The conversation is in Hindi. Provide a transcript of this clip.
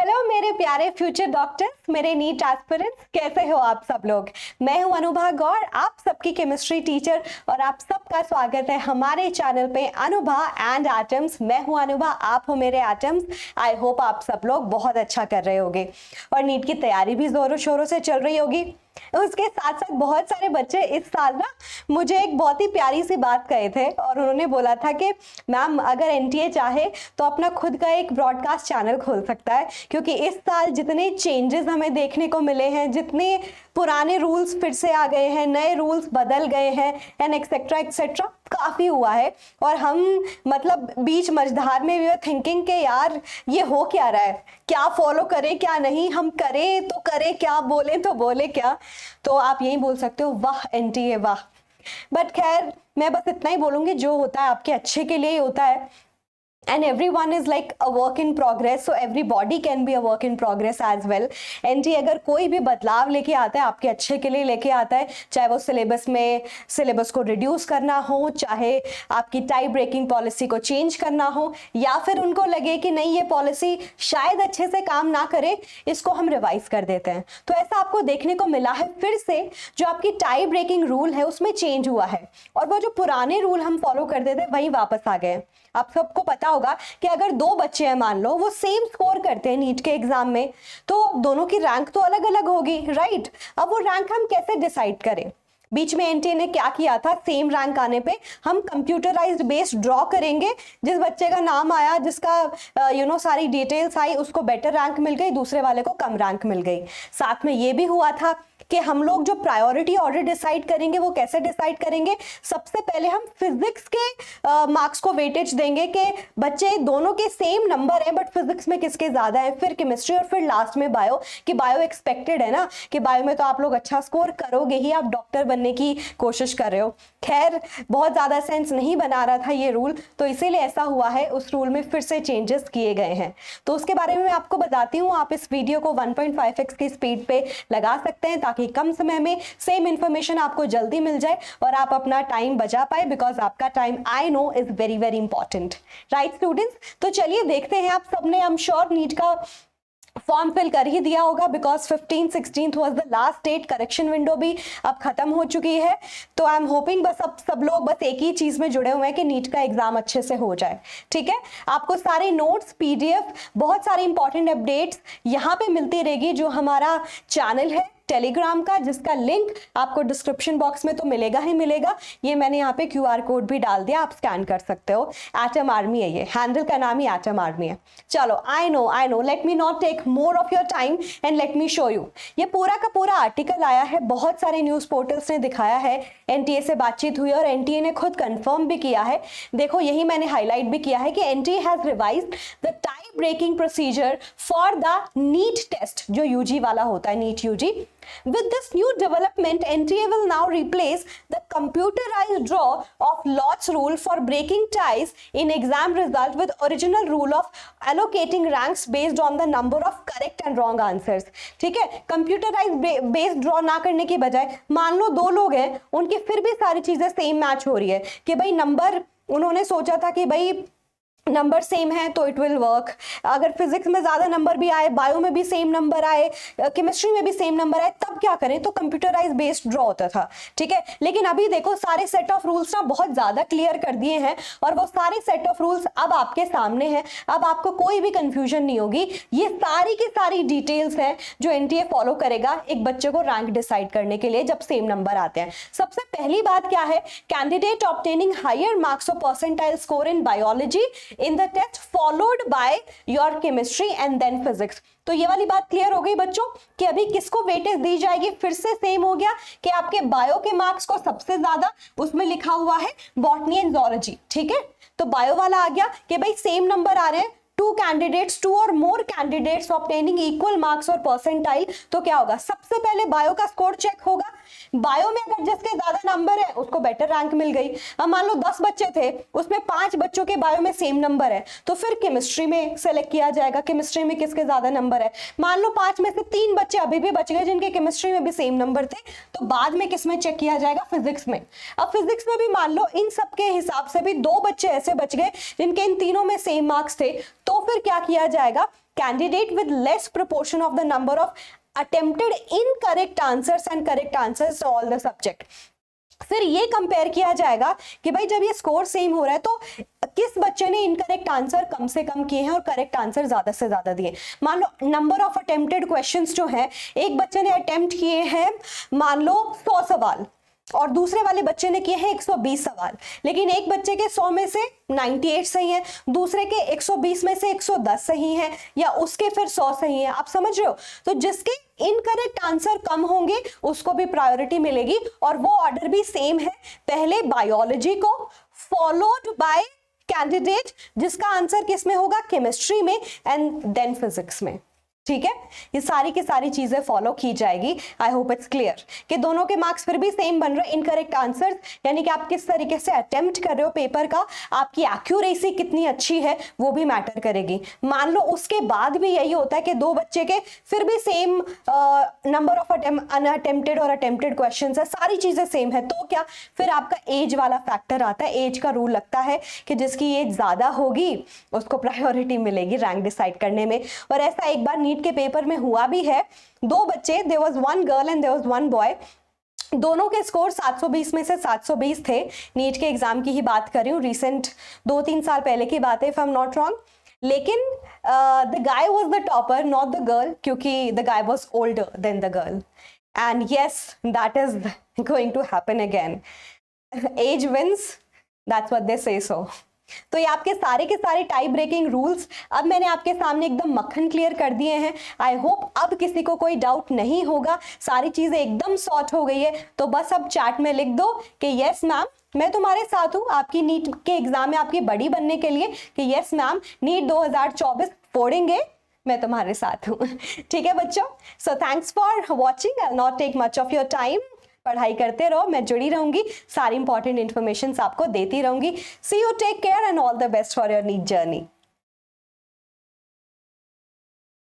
हेलो मेरे प्यारे फ्यूचर डॉक्टर्स, मेरे नीट एस्पिरेंट्स, कैसे हो आप सब लोग। मैं हूं अनुभा गौर, आप सबकी केमिस्ट्री टीचर, और आप सबका स्वागत है हमारे चैनल पे अनुभा एंड एटम्स। मैं हूं अनुभा, आप हो मेरे एटम्स। आई होप आप सब लोग बहुत अच्छा कर रहे होगे और नीट की तैयारी भी जोरों शोरों से चल रही होगी। उसके साथ साथ बहुत सारे बच्चे इस साल ना मुझे एक बहुत ही प्यारी सी बात कहे थे और उन्होंने बोला था कि मैम अगर एनटीए चाहे तो अपना खुद का एक ब्रॉडकास्ट चैनल खोल सकता है, क्योंकि इस साल जितने चेंजेस हमें देखने को मिले हैं, जितने पुराने रूल्स फिर से आ गए हैं, नए रूल्स बदल गए हैं एंड एक्सेट्रा एक्सेट्रा, काफ़ी हुआ है। और हम मतलब बीच मझधार में वी आर थिंकिंग कि यार ये हो क्या रहा है, क्या फॉलो करें क्या नहीं, हम करें तो करें क्या, बोले तो बोले क्या। तो आप यही बोल सकते हो, वाह एनटीए वाह। बट खैर मैं बस इतना ही बोलूँगी, जो होता है आपके अच्छे के लिए ही होता है। And everyone is like a work in progress, so everybody can be a work in progress as well. NT अगर कोई भी बदलाव लेके आता है आपके अच्छे के लिए लेके आता है, चाहे वो सिलेबस को रिड्यूस करना हो, चाहे आपकी टाई ब्रेकिंग पॉलिसी को चेंज करना हो, या फिर उनको लगे कि नहीं ये पॉलिसी शायद अच्छे से काम ना करे, इसको हम रिवाइज कर देते हैं। तो ऐसा आपको देखने को मिला है, फिर से जो आपकी टाई ब्रेकिंग रूल है उसमें चेंज हुआ है और वो जो पुराने रूल हम फॉलो करते थे वही वापस आ गए। आप सबको पता होगा कि अगर दो बच्चे हैं, मान लो वो सेम स्कोर करते हैं नीट के एग्जाम में, तो दोनों की रैंक तो अलग अलग होगी, राइट। अब वो रैंक हम कैसे डिसाइड करें? बीच में एनटीए ने क्या किया था, सेम रैंक आने पे हम कंप्यूटराइज्ड बेस ड्रॉ करेंगे। जिस बच्चे का नाम आया, जिसका सारी डिटेल्स आई, उसको बेटर रैंक मिल गई, दूसरे वाले को कम रैंक मिल गई। साथ में ये भी हुआ था कि हम लोग जो प्रायोरिटी ऑर्डर डिसाइड करेंगे वो कैसे डिसाइड करेंगे, सबसे पहले हम फिजिक्स के मार्क्स को वेटेज देंगे कि बच्चे दोनों के सेम नंबर हैं बट फिजिक्स में किसके ज्यादा है, फिर केमिस्ट्री और फिर लास्ट में बायो, कि बायो एक्सपेक्टेड है ना कि बायो में तो आप लोग अच्छा स्कोर करोगे ही, आप डॉक्टर बनने की कोशिश कर रहे हो। खैर बहुत ज्यादा सेंस नहीं बना रहा था ये रूल, तो इसीलिए ऐसा हुआ है। उस रूल में फिर से चेंजेस किए गए हैं, तो उसके बारे में मैं आपको बताती हूँ। आप इस वीडियो को 1.5x की स्पीड पे लगा सकते हैं ताकि कम समय में सेम इंफॉर्मेशन आपको जल्दी मिल जाए और आप अपना टाइम बचा पाए, बिकॉज आपका time I know is very very important, right students. तो चलिए देखते हैं। आप सबने आई एम श्योर नीट का फॉर्म फिल कर ही दिया होगा, because 15-16 was the last date. Correction window भी अब खत्म हो चुकी है। तो आई एम होपिंग बस अब सब लोग बस एक ही चीज में जुड़े हुए हैं कि नीट का एग्जाम अच्छे से हो जाए, ठीक है। आपको सारे नोट्स, पीडीएफ, बहुत सारे इंपॉर्टेंट अपडेट्स यहाँ पे मिलती रहेगी। जो हमारा चैनल है टेलीग्राम का, जिसका लिंक आपको डिस्क्रिप्शन बॉक्स में तो मिलेगा ही मिलेगा, ये मैंने यहाँ पे QR कोड भी डाल दिया, आप स्कैन कर सकते हो। एटम आर्मी है, ये हैंडल का नाम ही एटम आर्मी है। चलो I know let me not take more of your time and let me show you. ये पूरा का पूरा आर्टिकल आया है, बहुत सारे न्यूज पोर्टल्स ने दिखाया है, एनटीए से बातचीत हुई और एनटीए ने खुद कंफर्म भी किया है। देखो यही मैंने हाईलाइट भी किया है कि NTA has revised the tie breaking procedure for the NEET test, जो यूजी वाला होता है, NEET UG. With this new development, NTA will now replace the computerized draw of lots rule for breaking ties in exam result with original rule of allocating ranks based on the number of correct and wrong answers। ठीक है, कंप्यूटराइज बेस्ड ड्रॉ ना करने की बजाय, मान लो दो लोग हैं, उनकी फिर भी सारी चीजें सेम मैच हो रही है कि भाई नंबर, उन्होंने सोचा था कि भाई नंबर सेम है तो इट विल वर्क। अगर फिजिक्स में ज्यादा नंबर भी आए, बायो में भी सेम नंबर आए, केमिस्ट्री में भी सेम नंबर आए, तब क्या करें, तो कंप्यूटराइज बेस्ड ड्रॉ होता था, ठीक है। लेकिन अभी देखो सारे सेट ऑफ रूल्स ना बहुत ज्यादा क्लियर कर दिए हैं और वो सारे सेट ऑफ रूल्स अब आपके सामने हैं। अब आपको कोई भी कंफ्यूजन नहीं होगी। ये सारी की सारी डिटेल्स हैं जो एनटीए फॉलो करेगा एक बच्चे को रैंक डिसाइड करने के लिए जब सेम नंबर आते हैं। सबसे पहली बात क्या है, candidate obtaining higher marks of percentile score in biology in the test followed by your chemistry and then physics। तो ये वाली बात क्लियर हो गई बच्चों कि अभी किसको वेटेज दी जाएगी। फिर से सेम हो गया कि आपके बायो के मार्क्स को सबसे ज्यादा, उसमें लिखा हुआ है बॉटनी एंड ज़ूलॉजी, ठीक है। तो बायो वाला आ गया कि भाई सेम नंबर आ रहे हैं, टू और more candidates obtaining equal marks और परसेंटाइल, तो क्या होगा, सबसे पहले बायो का स्कोर चेक होगा। बायो में अगर जिसके ज्यादा नंबर है उसको बेटर रैंक मिल गई। अब मान लो 10 बच्चे थे, उसमें 5 बच्चों के बायो में सेम नंबर है, तो फिर केमिस्ट्री में सेलेक्ट किया जाएगा, केमिस्ट्री में किसके ज्यादा नंबर है। मान लो 5 में से 3 बच्चे अभी भी बच गए जिनके केमिस्ट्री में भी सेम नंबर थे, तो बाद में किस में चेक किया जाएगा, फिजिक्स में। अब फिजिक्स में भी मान लो इन सबके हिसाब से भी 2 बच्चे ऐसे बच गए जिनके इन तीनों में सेम मार्क्स थे, तो फिर क्या किया जाएगा, candidate with less proportion of the number of attempted incorrect answers and correct answers all the subject. फिर ये कंपेयर किया जाएगा कि भाई जब ये स्कोर सेम हो रहा है तो किस बच्चे ने इनकरेक्ट आंसर कम से कम किए हैं और करेक्ट आंसर ज्यादा से ज्यादा दिए। मान लो नंबर ऑफ अटेम्प्टेड क्वेश्चंस जो है, एक बच्चे ने अटेम्प्ट किए हैं मान लो 100 सवाल और दूसरे वाले बच्चे ने किए हैं 120 सवाल, लेकिन एक बच्चे के 100 में से 98 सही है, दूसरे के 120 में से 110 सही है, या उसके फिर 100 सही है। आप समझ रहे हो? तो जिसके इनकरेक्ट आंसर कम होंगे उसको भी प्रायोरिटी मिलेगी, और वो ऑर्डर भी सेम है, पहले बायोलॉजी को, फॉलोड बाय कैंडिडेट जिसका आंसर किस में होगा, केमिस्ट्री में, एंड देन फिजिक्स में। ठीक है, ये सारी की सारी चीजें फॉलो की जाएगी। आई होप इट्स क्लियर कि दोनों के मार्क्स फिर भी सेम बन रहे हैं। इनकरेक्ट आंसर्स यानी कि आप किस तरीके से अटेम्प्ट कर रहे हो पेपर का, आपकी एक्यूरेसी कितनी अच्छी है वो भी मैटर करेगी। मान लो उसके बाद भी यही होता है कि दो बच्चे के फिर भी सेम नंबर ऑफ अनअटेम्प्टेड और अटेम्प्टेड क्वेश्चंस है, सारी चीजें सेम है, तो क्या फिर आपका एज वाला फैक्टर आता है। एज का रूल लगता है कि जिसकी एज ज्यादा होगी उसको प्रायोरिटी मिलेगी रैंक डिसाइड करने में। और ऐसा एक बार के पेपर में हुआ भी है, दो बच्चे, there was one girl and there was one boy, दोनों के स्कोर 720 में से 720 थे। नीट के एग्जाम की ही बात कर रही हूँ, रिसेंट 2-3 साल पहले की बात है if I am not wrong. लेकिन the guy was the topper not the girl, क्योंकि the guy was older than the girl, and yes that is going to happen again, age wins, that's what they say. So तो ये आपके सारे के सारे टाई ब्रेकिंग रूल्स अब मैंने आपके सामने एकदम मक्खन क्लियर कर दिए हैं। आई होप अब किसी को कोई डाउट नहीं होगा, सारी चीजें एकदम सॉर्ट हो गई है। तो बस अब चैट में लिख दो कि यस मैम मैं तुम्हारे साथ हूँ आपकी नीट के एग्जाम में आपकी बड़ी बनने के लिए, कि यस मैम नीट 2024 फोड़ेंगे, मैं तुम्हारे साथ हूँ। ठीक है बच्चों, so thanks for watching, I will not take much of your time. पढ़ाई करते रहो, मैं जुड़ी रहूंगी, सारी इंपॉर्टेंट इन्फॉर्मेशन आपको देती रहूंगी। See you, take care and all the best for your NEET journey.